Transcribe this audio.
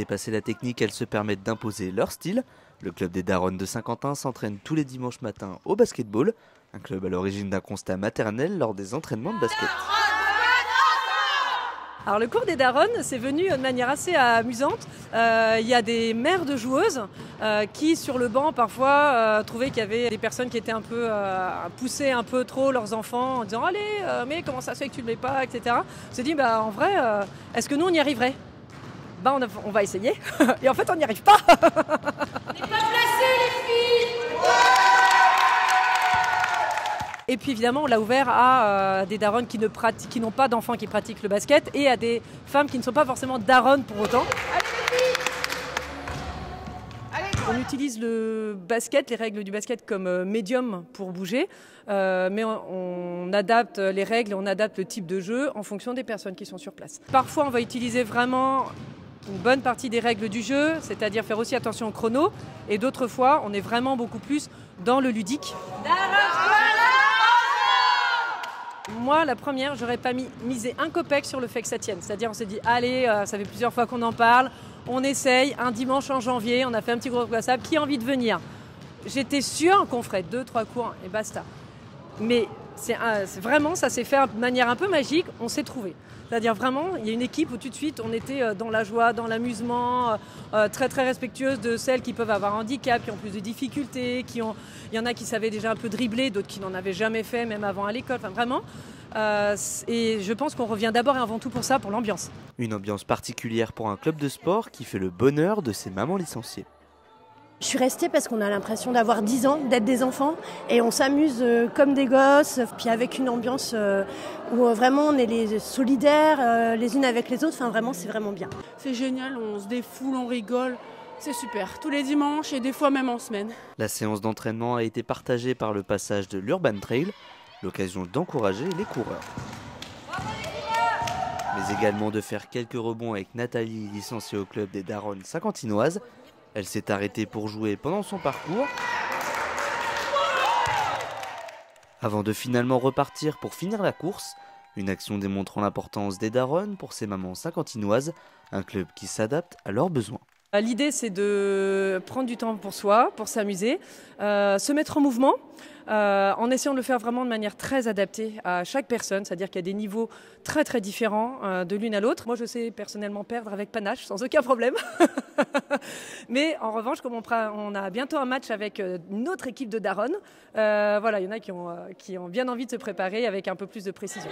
dépasser la technique, elles se permettent d'imposer leur style. Le club des Daronnes de Saint-Quentin s'entraîne tous les dimanches matins au basketball, un club à l'origine d'un constat maternel lors des entraînements de basket. Alors le cours des Daronnes, c'est venu de manière assez amusante. Il y a des mères de joueuses qui, sur le banc, parfois trouvaient qu'il y avait des personnes qui étaient un peu poussaient un peu trop leurs enfants en disant « Allez, mais comment ça se fait que tu ne le mets pas ?» etc. On s'est dit en vrai, est-ce que nous on y arriverait ? On va essayer. Et en fait, on n'y arrive pas. On n'est pas placés, les filles. Et puis évidemment, on l'a ouvert à des daronnes qui n'ont pas d'enfants qui pratiquent le basket et à des femmes qui ne sont pas forcément daronnes pour autant. On utilise le basket, les règles du basket comme médium pour bouger, mais on adapte les règles et on adapte le type de jeu en fonction des personnes qui sont sur place. Parfois, on va utiliser vraiment une bonne partie des règles du jeu, c'est-à-dire faire aussi attention au chrono, et d'autres fois, on est vraiment beaucoup plus dans le ludique. Moi, la première, j'aurais pas misé un copec sur le fait que ça tienne. C'est-à-dire, on s'est dit, allez, ça fait plusieurs fois qu'on en parle, on essaye. Un dimanche en janvier, on a fait un petit groupe WhatsApp. Qui a envie de venir ? J'étais sûre qu'on ferait 2-3 cours et basta. Mais c'est vraiment, ça s'est fait de manière un peu magique, on s'est trouvé. C'est-à-dire vraiment, il y a une équipe où tout de suite, on était dans la joie, dans l'amusement, très très respectueuse de celles qui peuvent avoir un handicap, qui ont plus de difficultés, il y en a qui savaient déjà un peu dribbler, d'autres qui n'en avaient jamais fait, même avant à l'école, enfin vraiment. Et je pense qu'on revient d'abord et avant tout pour ça, pour l'ambiance. Une ambiance particulière pour un club de sport qui fait le bonheur de ses mamans licenciées. Je suis restée parce qu'on a l'impression d'avoir 10 ans, d'être des enfants et on s'amuse comme des gosses, puis avec une ambiance où vraiment on est solidaires les unes avec les autres, enfin vraiment c'est vraiment bien. C'est génial, on se défoule, on rigole, c'est super, tous les dimanches et des fois même en semaine. La séance d'entraînement a été partagée par le passage de l'Urban Trail, l'occasion d'encourager les coureurs. Mais également de faire quelques rebonds avec Nathalie, licenciée au club des Daronnes saint-quentinoises. Elle s'est arrêtée pour jouer pendant son parcours, avant de finalement repartir pour finir la course. Une action démontrant l'importance des Daronnes pour ces mamans saint-quentinoises, un club qui s'adapte à leurs besoins. L'idée, c'est de prendre du temps pour soi, pour s'amuser, se mettre en mouvement, en essayant de le faire vraiment de manière très adaptée à chaque personne, c'est-à-dire qu'il y a des niveaux très très différents de l'une à l'autre. Moi, je sais personnellement perdre avec panache, sans aucun problème. Mais en revanche, comme on a bientôt un match avec une autre équipe de Daronnes, voilà, il y en a qui ont bien envie de se préparer avec un peu plus de précision.